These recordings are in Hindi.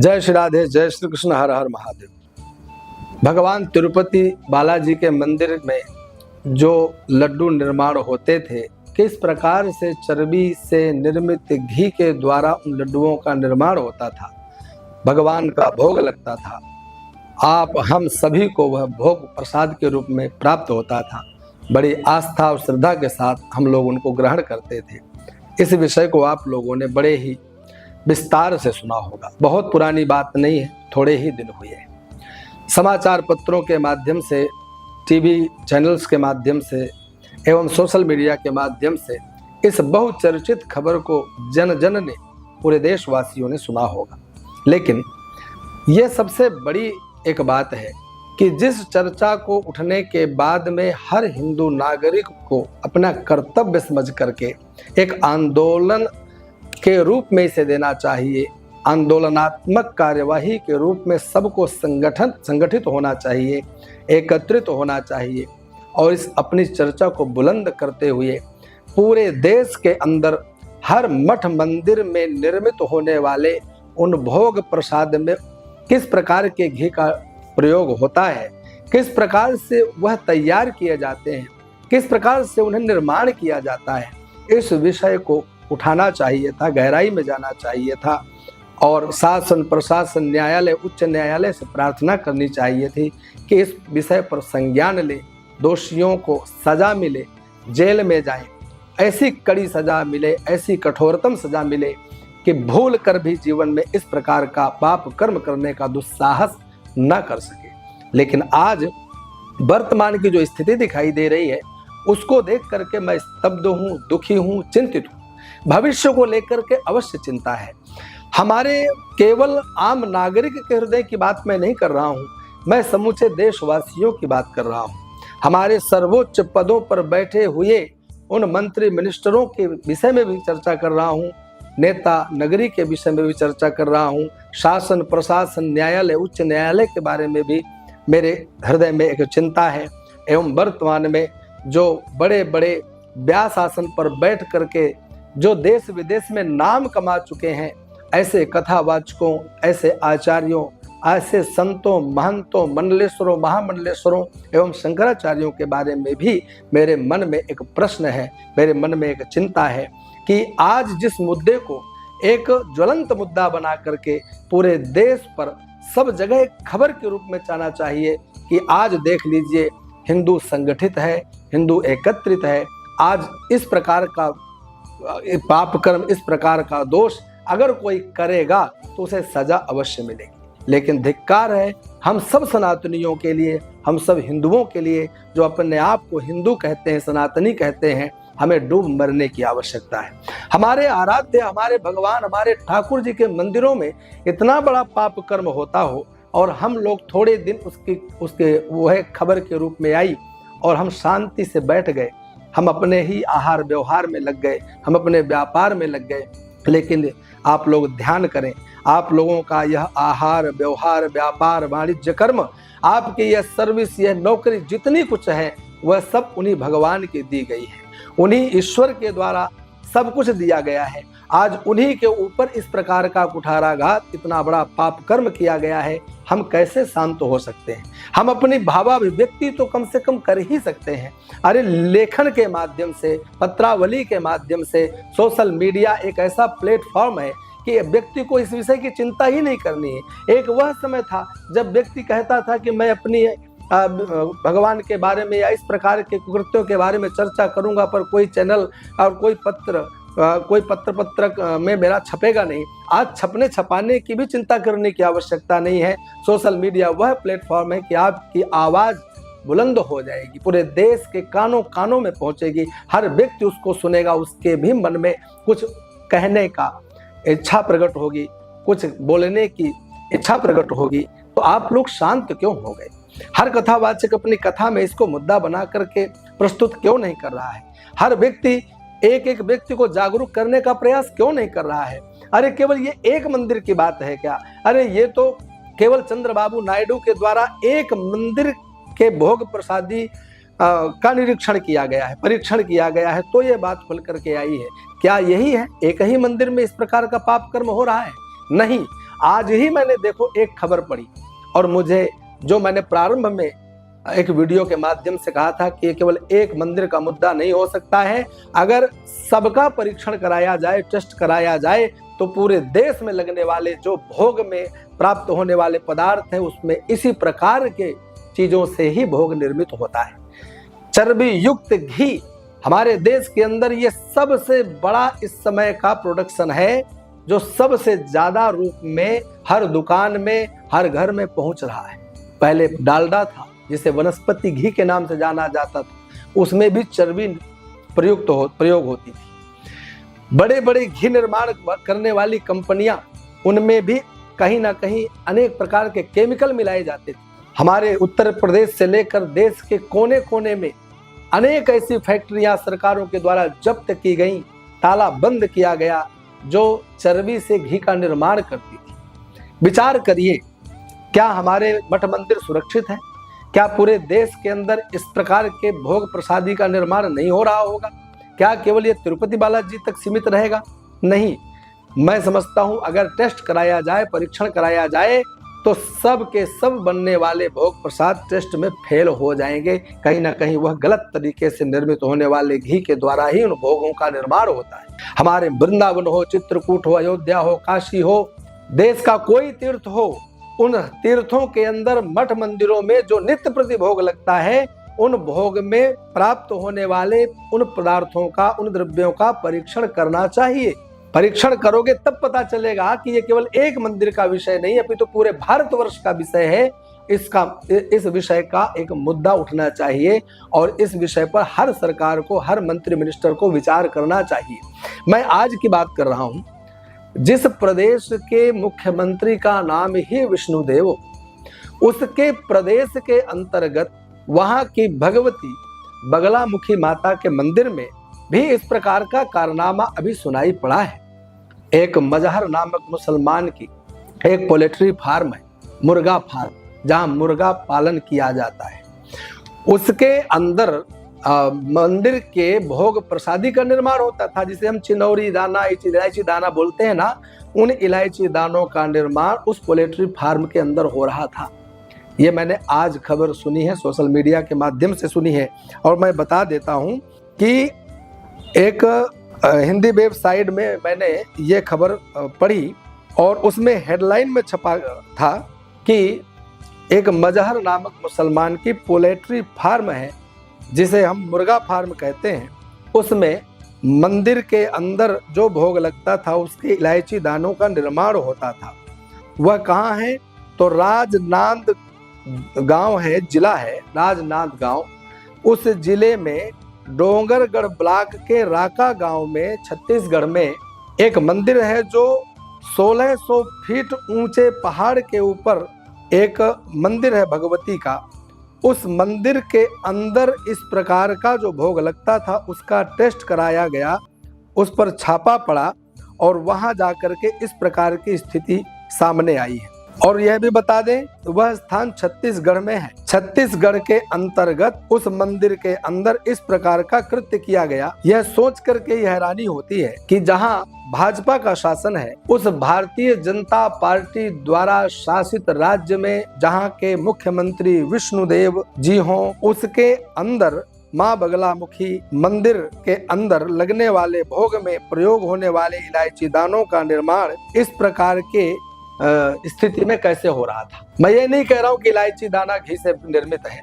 जय श्री राधे, जय श्री कृष्ण, हर हर महादेव। भगवान तिरुपति बालाजी के मंदिर में जो लड्डू निर्माण होते थे, किस प्रकार से चर्बी से निर्मित घी के द्वारा उन लड्डुओं का निर्माण होता था, भगवान का भोग लगता था, आप हम सभी को वह भोग प्रसाद के रूप में प्राप्त होता था। बड़ी आस्था और श्रद्धा के साथ हम लोग उनको ग्रहण करते थे। इस विषय को आप लोगों ने बड़े ही विस्तार से सुना होगा। बहुत पुरानी बात नहीं है, थोड़े ही दिन हुए हैं। समाचार पत्रों के माध्यम से, टीवी चैनल्स के माध्यम से एवं सोशल मीडिया के माध्यम से इस बहुचर्चित खबर को जन जन ने, पूरे देशवासियों ने सुना होगा। लेकिन यह सबसे बड़ी एक बात है कि जिस चर्चा को उठने के बाद में हर हिंदू नागरिक को अपना कर्तव्य समझ करके एक आंदोलन के रूप में इसे देना चाहिए, आंदोलनात्मक कार्यवाही के रूप में सबको संगठित होना चाहिए, एकत्रित होना चाहिए और इस अपनी चर्चा को बुलंद करते हुए पूरे देश के अंदर हर मठ मंदिर में निर्मित होने वाले उन भोग प्रसाद में किस प्रकार के घी का प्रयोग होता है, किस प्रकार से वह तैयार किए जाते हैं, किस प्रकार से उन्हें निर्माण किया जाता है, इस विषय को उठाना चाहिए था, गहराई में जाना चाहिए था और शासन, प्रशासन, न्यायालय, उच्च न्यायालय से प्रार्थना करनी चाहिए थी कि इस विषय पर संज्ञान ले, दोषियों को सजा मिले, जेल में जाएं, ऐसी कड़ी सजा मिले, ऐसी कठोरतम सजा मिले कि भूल कर भी जीवन में इस प्रकार का पाप कर्म करने का दुस्साहस न कर सके। लेकिन आज वर्तमान की जो स्थिति दिखाई दे रही है, उसको देख करके मैं स्तब्ध हूँ, दुखी हूँ, चिंतित हूँ। भविष्य को लेकर के अवश्य चिंता है। हमारे केवल आम नागरिक के हृदय की बात मैं नहीं कर रहा हूँ, मैं समूचे देशवासियों की बात कर रहा हूँ। हमारे सर्वोच्च पदों पर बैठे हुए उन मंत्री मिनिस्टरों के विषय में भी चर्चा कर रहा हूँ, नेता नगरी के विषय में भी चर्चा कर रहा हूँ, शासन, प्रशासन, न्यायालय, उच्च न्यायालय के बारे में भी मेरे हृदय में एक चिंता है। एवं वर्तमान में जो बड़े बड़े व्यास आसन पर बैठ करके जो देश विदेश में नाम कमा चुके हैं, ऐसे कथावाचकों, ऐसे आचार्यों, ऐसे संतों, महंतों, मंडलेश्वरों, महामंडलेश्वरों एवं शंकराचार्यों के बारे में भी मेरे मन में एक प्रश्न है, मेरे मन में एक चिंता है कि आज जिस मुद्दे को एक ज्वलंत मुद्दा बना करके पूरे देश पर सब जगह खबर के रूप में जाना चाहिए कि आज देख लीजिए, हिंदू संगठित है, हिंदू एकत्रित है। आज इस प्रकार का पाप कर्म, इस प्रकार का दोष अगर कोई करेगा तो उसे सजा अवश्य मिलेगी। लेकिन धिक्कार है हम सब सनातनियों के लिए, हम सब हिंदुओं के लिए जो अपने आप को हिंदू कहते हैं, सनातनी कहते हैं, हमें डूब मरने की आवश्यकता है। हमारे आराध्य, हमारे भगवान, हमारे ठाकुर जी के मंदिरों में इतना बड़ा पाप कर्म होता हो और हम लोग थोड़े दिन उसके वह खबर के रूप में आई और हम शांति से बैठ गए, हम अपने ही आहार व्यवहार में लग गए, हम अपने व्यापार में लग गए। लेकिन आप लोग ध्यान करें, आप लोगों का यह आहार व्यवहार, व्यापार, वाणिज्य कर्म, आपकी यह सर्विस, यह नौकरी, जितनी कुछ है वह सब उन्हीं भगवान की दी गई है, उन्हीं ईश्वर के द्वारा सब कुछ दिया गया है। आज उन्हीं के ऊपर इस प्रकार का कुठाराघात, इतना बड़ा पाप कर्म किया गया है, हम कैसे शांत हो सकते हैं? हम अपनी भावाभिव्यक्ति तो कम से कम कर ही सकते हैं। अरे लेखन के माध्यम से, पत्रावली के माध्यम से, सोशल मीडिया एक ऐसा प्लेटफॉर्म है कि व्यक्ति को इस विषय की चिंता ही नहीं करनी है। एक वह समय था जब व्यक्ति कहता था कि मैं अपनी भगवान के बारे में या इस प्रकार के कुकृत्यों के बारे में चर्चा करूंगा, पर कोई चैनल और कोई पत्र में मेरा छपेगा नहीं। आज छपने छपाने की भी चिंता करने की आवश्यकता नहीं है। सोशल मीडिया वह प्लेटफॉर्म है कि आपकी आवाज़ बुलंद हो जाएगी, पूरे देश के कानों कानों में पहुंचेगी, हर व्यक्ति उसको सुनेगा, उसके भी मन में कुछ कहने का इच्छा प्रकट होगी, कुछ बोलने की इच्छा प्रकट होगी। तो आप लोग शांत क्यों हो गए? हर कथावाचक अपनी कथा में इसको मुद्दा बना करके प्रस्तुत क्यों नहीं कर रहा है? हर व्यक्ति एक एक व्यक्ति को जागरूक करने का प्रयास क्यों नहीं कर रहा है? अरे केवल ये एक मंदिर की बात है क्या? अरे ये तो केवल चंद्रबाबू नायडू के द्वारा एक मंदिर के भोग प्रसादी का निरीक्षण किया गया है, परीक्षण किया गया है, तो ये बात खुल करके आई है। क्या यही है? एक ही मंदिर में इस प्रकार का पाप कर्म हो रहा है? नहीं, आज ही मैंने देखो एक खबर पढ़ी, और मुझे जो मैंने प्रारंभ में एक वीडियो के माध्यम से कहा था कि केवल एक मंदिर का मुद्दा नहीं हो सकता है। अगर सबका परीक्षण कराया जाए, टेस्ट कराया जाए, तो पूरे देश में लगने वाले जो भोग में प्राप्त होने वाले पदार्थ हैं उसमें इसी प्रकार के चीजों से ही भोग निर्मित होता है। चर्बी युक्त घी हमारे देश के अंदर ये सबसे बड़ा इस समय का प्रोडक्शन है, जो सबसे ज्यादा रूप में हर दुकान में, हर घर में पहुंच रहा है। पहले डालडा था जिसे वनस्पति घी के नाम से जाना जाता था, उसमें भी चर्बी प्रयोग होती थी। बड़े बड़े घी निर्माण करने वाली कंपनियां, उनमें भी कहीं ना कहीं अनेक प्रकार के केमिकल मिलाए जाते थे। हमारे उत्तर प्रदेश से लेकर देश के कोने कोने में अनेक ऐसी फैक्ट्रियां सरकारों के द्वारा जब्त की गई, ताला बंद किया गया, जो चर्बी से घी का निर्माण करती थी। विचार करिए, क्या हमारे मठ मंदिर सुरक्षित है? क्या पूरे देश के अंदर इस प्रकार के भोग प्रसादी का निर्माण नहीं हो रहा होगा? क्या केवल ये तिरुपति बालाजी तक सीमित रहेगा? नहीं, मैं समझता हूं अगर टेस्ट कराया जाए, परीक्षण कराया जाए, तो सब के सब बनने वाले भोग प्रसाद टेस्ट में फेल हो जाएंगे। कहीं ना कहीं वह गलत तरीके से निर्मित होने वाले घी के द्वारा ही उन भोगों का निर्माण होता है। हमारे वृंदावन हो, चित्रकूट हो, अयोध्या हो, काशी हो, देश का कोई तीर्थ हो, उन तीर्थों के अंदर मठ मंदिरों में जो नित्य प्रति भोग लगता है, उन भोग में प्राप्त होने वाले उन पदार्थों का, उन द्रव्यों का परीक्षण करना चाहिए। परीक्षण करोगे तब पता चलेगा कि ये केवल एक मंदिर का विषय नहीं है, अपितु पूरे भारतवर्ष का विषय है। इस विषय का एक मुद्दा उठना चाहिए और इस विषय पर हर सरकार को, हर मंत्री मिनिस्टर को विचार करना चाहिए। मैं आज की बात कर रहा हूं, जिस प्रदेश के मुख्यमंत्री का नाम ही विष्णुदेव, उसके प्रदेश के अंतर्गत वहां की भगवती बगलामुखी माता के मंदिर में भी इस प्रकार का कारनामा अभी सुनाई पड़ा है। एक मजहर नामक मुसलमान की एक पोल्ट्री फार्म है, मुर्गा फार्म, जहां मुर्गा पालन किया जाता है। उसके अंदर मंदिर के भोग प्रसादी का निर्माण होता था, जिसे हम चिनौरी दाना, इलायची दाना बोलते हैं ना, उन इलायची दानों का निर्माण उस पोल्ट्री फार्म के अंदर हो रहा था। ये मैंने आज खबर सुनी है, सोशल मीडिया के माध्यम से सुनी है। और मैं बता देता हूं कि एक हिंदी वेबसाइट में मैंने ये खबर पढ़ी और उसमें हेडलाइन में छपा था कि एक मजहर नामक मुसलमान की पोल्ट्री फार्म है, जिसे हम मुर्गा फार्म कहते हैं, उसमें मंदिर के अंदर जो भोग लगता था उसके इलायची दानों का निर्माण होता था। वह कहाँ है? तो राजनांद गांव है, जिला है राजनांद गांव। उस जिले में डोंगरगढ़ ब्लॉक के राका गांव में, छत्तीसगढ़ में एक मंदिर है, जो 1600 फीट ऊंचे पहाड़ के ऊपर एक मंदिर है भगवती का। उस मंदिर के अंदर इस प्रकार का जो भोग लगता था उसका टेस्ट कराया गया, उस पर छापा पड़ा और वहां जाकर के इस प्रकार की स्थिति सामने आई है। और यह भी बता दें, वह स्थान छत्तीसगढ़ में है। छत्तीसगढ़ के अंतर्गत उस मंदिर के अंदर इस प्रकार का कृत्य किया गया। यह सोच करके ही हैरानी होती है कि जहां भाजपा का शासन है, उस भारतीय जनता पार्टी द्वारा शासित राज्य में जहां के मुख्यमंत्री विष्णुदेव जी हों, उसके अंदर माँ बगलामुखी मंदिर के अंदर लगने वाले भोग में प्रयोग होने वाले इलायची दानों का निर्माण इस प्रकार के स्थिति में कैसे हो रहा था। मैं ये नहीं कह रहा हूं कि इलायची दाना घी से निर्मित है,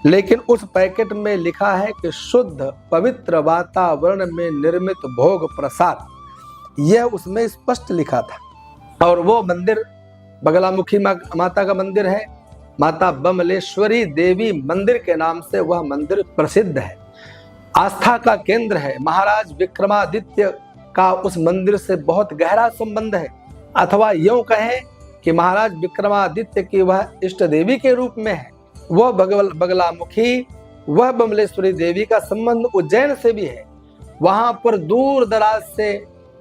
लेकिन उस पैकेट में लिखा है कि शुद्ध पवित्र वातावरण में निर्मित भोग प्रसाद, यह उसमें स्पष्ट लिखा था। और वो मंदिर बगलामुखी माता का मंदिर है, माता बमलेश्वरी देवी मंदिर के नाम से वह मंदिर प्रसिद्ध है, आस्था का केंद्र है। महाराज विक्रमादित्य का उस मंदिर से बहुत गहरा संबंध है, अथवा यूं कहें कि महाराज विक्रमादित्य की वह इष्ट देवी के रूप में है। वह बगलामुखी, वह बमलेश्वरी देवी का संबंध उज्जैन से भी है। वहां पर दूर दराज से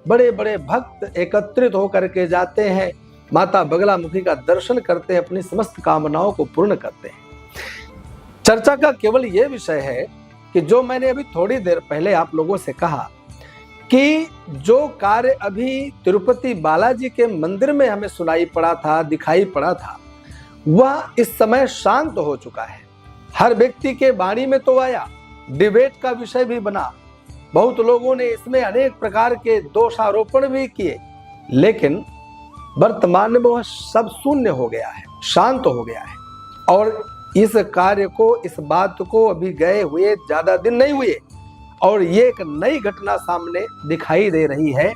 बड़े बड़े भक्त एकत्रित होकर के जाते हैं, माता बगलामुखी का दर्शन करते हैं, अपनी समस्त कामनाओं को पूर्ण करते हैं। चर्चा का केवल यह विषय है कि जो मैंने अभी थोड़ी देर पहले आप लोगों से कहा कि जो कार्य अभी तिरुपति बालाजी के मंदिर में हमें सुनाई पड़ा था, दिखाई पड़ा था, वह इस समय शांत हो चुका है। हर व्यक्ति के वाणी में तो आया, डिबेट का विषय भी बना, बहुत लोगों ने इसमें अनेक प्रकार के दोषारोपण भी किए, लेकिन वर्तमान में वह सब शून्य हो गया है, शांत हो गया है। और इस कार्य को, इस बात को अभी गए हुए ज्यादा दिन नहीं हुए और ये एक नई घटना सामने दिखाई दे रही है।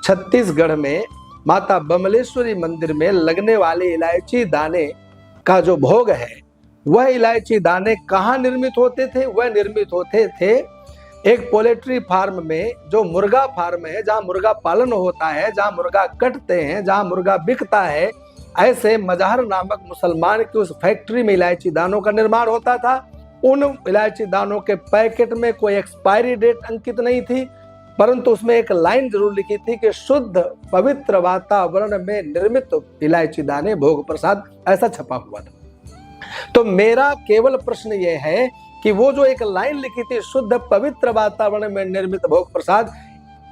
छत्तीसगढ़ में माता बमलेश्वरी मंदिर में लगने वाले इलायची दाने का जो भोग है, वह इलायची दाने कहाँ निर्मित होते थे? वह निर्मित होते थे एक पोल्ट्री फार्म में, जो मुर्गा फार्म है, जहाँ मुर्गा पालन होता है, जहाँ मुर्गा कटते हैं, जहाँ मुर्गा बिकता है। ऐसे मजहर नामक मुसलमान की उस फैक्ट्री में इलायची दानों का निर्माण होता था। उन इलायची दानों के पैकेट में कोई एक्सपायरी डेट अंकित नहीं थी, परंतु उसमें एक लाइन जरूर लिखी थी कि शुद्ध पवित्र वातावरण में निर्मित इलायची दाने भोग प्रसाद, ऐसा छपा हुआ था। तो मेरा केवल प्रश्न यह है कि वो जो एक लाइन लिखी थी शुद्ध पवित्र वातावरण में निर्मित भोग प्रसाद,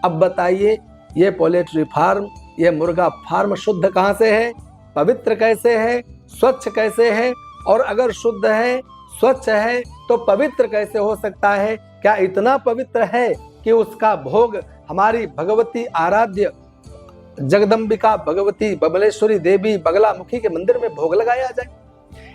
अब बताइए ये पोल्ट्री फार्म, ये मुर्गा फार्म शुद्ध कहाँ से है, पवित्र कैसे है, स्वच्छ कैसे है? और अगर शुद्ध है, स्वच्छ है, तो पवित्र कैसे हो सकता है? क्या इतना पवित्र है कि उसका भोग हमारी भगवती आराध्य जगदम्बिका भगवती बमलेश्वरी देवी बगलामुखी के मंदिर में भोग लगाया जाए?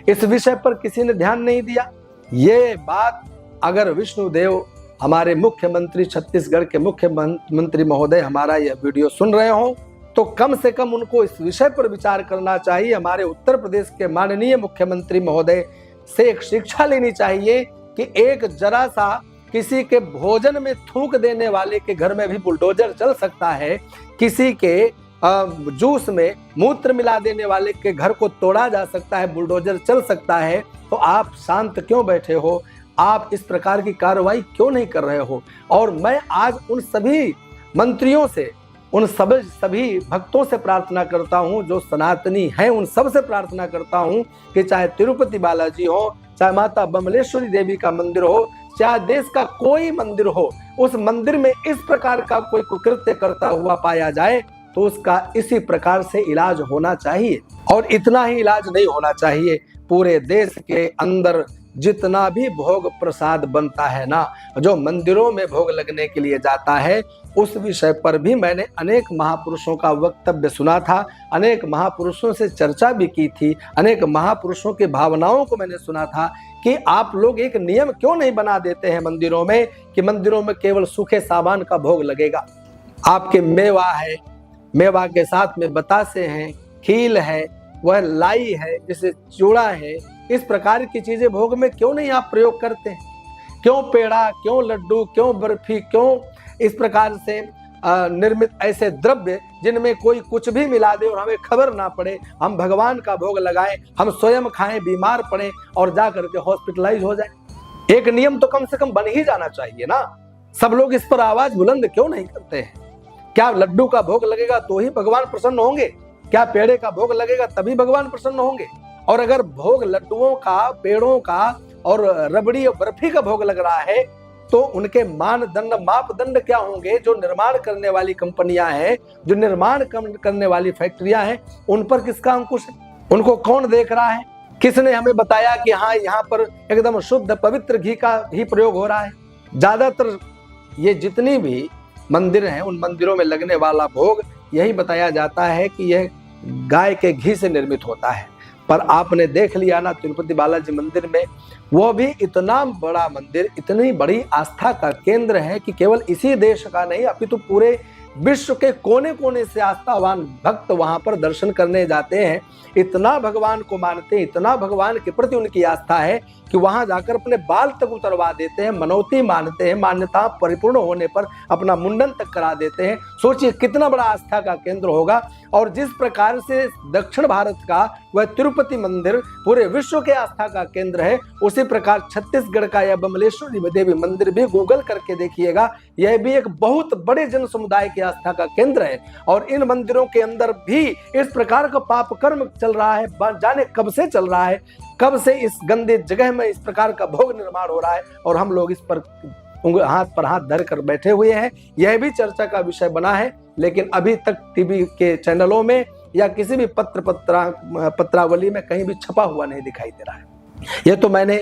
इस विषय पर किसी ने ध्यान नहीं दिया। ये बात अगर विष्णुदेव, हमारे मुख्यमंत्री, छत्तीसगढ़ के मुख्यमंत्री महोदय हमारा यह वीडियो सुन रहे हो, तो कम से कम उनको इस विषय पर विचार करना चाहिए। हमारे उत्तर प्रदेश के माननीय मुख्यमंत्री महोदय से एक शिक्षा लेनी चाहिए कि एक जरा सा किसी के भोजन में थूक देने वाले के घर में भी बुलडोजर चल सकता है, किसी के जूस में मूत्र मिला देने वाले के घर को तोड़ा जा सकता है, बुलडोजर चल सकता है। तो आप शांत क्यों बैठे हो? आप इस प्रकार की कार्रवाई क्यों नहीं कर रहे हो? और मैं आज उन सभी मंत्रियों से, उन सभी भक्तों से प्रार्थना करता हूं जो सनातनी हैं, उन सब से प्रार्थना करता हूं कि चाहे तिरुपति बालाजी हो, चाहे माता बमलेश्वरी देवी का मंदिर हो, चाहे देश का कोई मंदिर हो, उस मंदिर में इस प्रकार का कोई कुकृत्य करता हुआ पाया जाए तो उसका इसी प्रकार से इलाज होना चाहिए। और इतना ही इलाज नहीं होना चाहिए, पूरे देश के अंदर जितना भी भोग प्रसाद बनता है ना, जो मंदिरों में भोग लगने के लिए जाता है, उस विषय पर भी मैंने अनेक महापुरुषों का वक्तव्य सुना था, अनेक महापुरुषों से चर्चा भी की थी, अनेक महापुरुषों की भावनाओं को मैंने सुना था कि आप लोग एक नियम क्यों नहीं बना देते हैं मंदिरों में कि मंदिरों में केवल सूखे सामान का भोग लगेगा। आपके मेवा है, मेवा के साथ में बतासे हैं, खील है, वह लाई है, जैसे चूड़ा है, इस प्रकार की चीजें भोग में क्यों नहीं आप प्रयोग करते हैं? क्यों पेड़ा, क्यों लड्डू, क्यों बर्फी, क्यों इस प्रकार से निर्मित ऐसे द्रव्य जिनमें कोई कुछ भी मिला दे और हमें खबर ना पड़े, हम भगवान का भोग लगाएं, हम स्वयं खाएं, बीमार पड़े और जा करके हॉस्पिटलाइज हो जाए? एक नियम तो कम से कम बन ही जाना चाहिए ना। सब लोग इस पर आवाज बुलंद क्यों नहीं करते हैं? क्या लड्डू का भोग लगेगा तो ही भगवान प्रसन्न होंगे? क्या पेड़े का भोग लगेगा तभी भगवान प्रसन्न होंगे? और अगर भोग लड्डुओं का, पेड़ों का और रबड़ी और बर्फी का भोग लग रहा है तो उनके मानदंड, मापदंड क्या होंगे? जो निर्माण करने वाली कंपनियां हैं, जो निर्माण करने वाली फैक्ट्रियां हैं, उन पर किसका अंकुश है? उनको कौन देख रहा है? किसने हमें बताया कि हाँ यहाँ पर एकदम शुद्ध पवित्र घी का ही प्रयोग हो रहा है? ज्यादातर ये जितनी भी मंदिर हैं, उन मंदिरों में लगने वाला भोग यही बताया जाता है कि यह गाय के घी से निर्मित होता है। पर आपने देख लिया ना, तिरुपति बालाजी मंदिर में, वो भी इतना बड़ा मंदिर, इतनी बड़ी आस्था का केंद्र है कि केवल इसी देश का नहीं अपितु पूरे विश्व के कोने कोने से आस्थावान भक्त वहां पर दर्शन करने जाते हैं। इतना भगवान को मानते हैं, इतना भगवान के प्रति उनकी आस्था है कि वहां जाकर अपने बाल तक उतरवा देते हैं, मनौती मानते हैं, मान्यता परिपूर्ण होने पर अपना मुंडन तक करा देते हैं। सोचिए कितना बड़ा आस्था का केंद्र होगा। और जिस प्रकार से दक्षिण भारत का वह तिरुपति मंदिर पूरे विश्व के आस्था का केंद्र है, उसी प्रकार छत्तीसगढ़ का यह बमलेश्वरी देवी मंदिर भी गूगल करके देखिएगा, यह भी एक बहुत बड़े जन समुदाय की आस्था का केंद्र है। और इन मंदिरों के अंदर भी इस प्रकार का पाप कर्म चल रहा है, जाने कब से चल रहा है, कब से इस गंदे जगह में इस प्रकार का भोग निर्माण हो रहा है और हम लोग इस पर हाथ पर हाथ धर कर बैठे हुए हैं। यह भी चर्चा का विषय बना है, लेकिन अभी तक टीवी के चैनलों में या किसी भी पत्रावली में कहीं भी छपा हुआ नहीं दिखाई दे रहा है। ये तो मैंने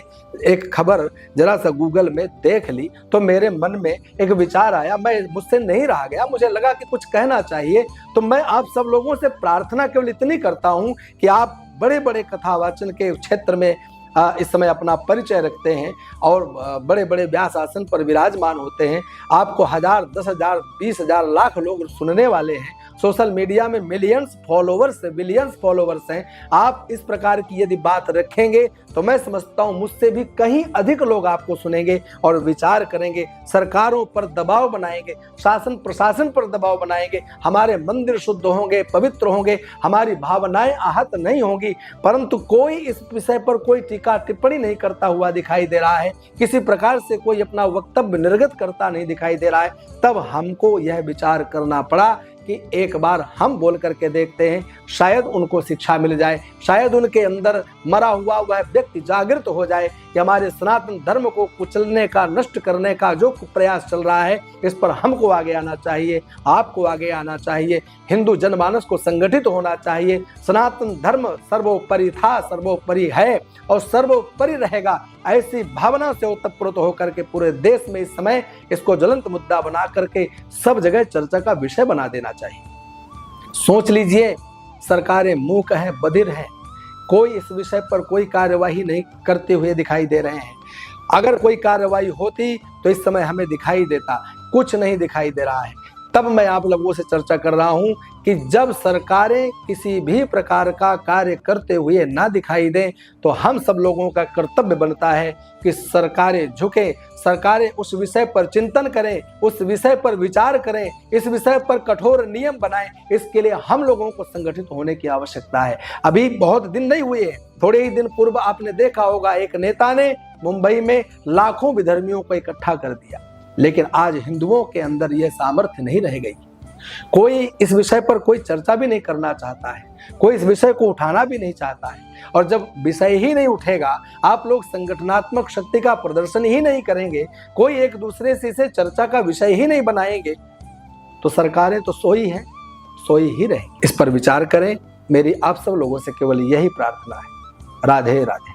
एक खबर जरा सा गूगल में देख ली तो मेरे मन में एक विचार आया, मुझसे नहीं रहा गया, मुझे लगा कि कुछ कहना चाहिए। तो मैं आप सब लोगों से प्रार्थना केवल इतनी करता हूं कि आप बड़े बड़े कथावाचन के क्षेत्र में इस समय अपना परिचय रखते हैं और बड़े बड़े व्यास आसन पर विराजमान होते हैं। आपको 1000, 10,000, 20,000, लाख लोग सुनने वाले हैं। सोशल मीडिया में मिलियंस फॉलोवर्स, बिलियंस फॉलोवर्स हैं। आप इस प्रकार की यदि बात रखेंगे तो मैं समझता हूं मुझसे भी कहीं अधिक लोग आपको सुनेंगे और विचार करेंगे, सरकारों पर दबाव बनाएंगे, शासन प्रशासन पर दबाव बनाएंगे। हमारे मंदिर शुद्ध होंगे, पवित्र होंगे, हमारी भावनाएं आहत नहीं होंगी। परंतु कोई इस विषय पर कोई टीका टिप्पणी नहीं करता हुआ दिखाई दे रहा है, किसी प्रकार से कोई अपना वक्तव्य निर्गत करता नहीं दिखाई दे रहा है। तब हमको यह विचार करना पड़ा कि एक बार हम बोल करके देखते हैं, शायद उनको शिक्षा मिल जाए, शायद उनके अंदर मरा हुआ वह व्यक्ति जागृत हो जाए कि हमारे सनातन धर्म को कुचलने का, नष्ट करने का जो प्रयास चल रहा है, इस पर हमको आगे आना चाहिए, आपको आगे आना चाहिए। हिंदू जनमानस को संगठित होना चाहिए। सनातन धर्म सर्वोपरि था, सर्वोपरि है और सर्वोपरि रहेगा। ऐसी भावना से ओतप्रोत होकर के पूरे देश में इस समय इसको ज्वलंत मुद्दा बना करके सब जगह चर्चा का विषय बना देना चाहिए। सोच लीजिए, सरकारें मूक हैं, बधिर हैं, कोई इस विषय पर कोई कार्यवाही नहीं करते हुए दिखाई दे रहे हैं। अगर कोई कार्यवाही होती तो इस समय हमें दिखाई देता, कुछ नहीं दिखाई दे रहा है। तब मैं आप लोगों से चर्चा कर रहा हूं कि जब सरकारें किसी भी प्रकार का कार्य करते हुए ना दिखाई दें तो हम सब लोगों का कर्तव्य बनता है कि सरकारें झुकें, सरकारें उस विषय पर चिंतन करें, उस विषय पर विचार करें, इस विषय पर कठोर नियम बनाएं। इसके लिए हम लोगों को संगठित होने की आवश्यकता है। अभी बहुत दिन नहीं हुए हैं, थोड़े ही दिन पूर्व आपने देखा होगा एक नेता ने मुंबई में लाखों विधर्मियों को इकट्ठा कर दिया, लेकिन आज हिंदुओं के अंदर यह सामर्थ्य नहीं रह गई। कोई इस विषय पर कोई चर्चा भी नहीं करना चाहता है, कोई इस विषय को उठाना भी नहीं चाहता है। और जब विषय ही नहीं उठेगा, आप लोग संगठनात्मक शक्ति का प्रदर्शन ही नहीं करेंगे, कोई एक दूसरे से इसे चर्चा का विषय ही नहीं बनाएंगे, तो सरकारें तो सोई हैं, सोई ही रहेंगी। इस पर विचार करें। मेरी आप सब लोगों से केवल यही प्रार्थना है। राधे राधे।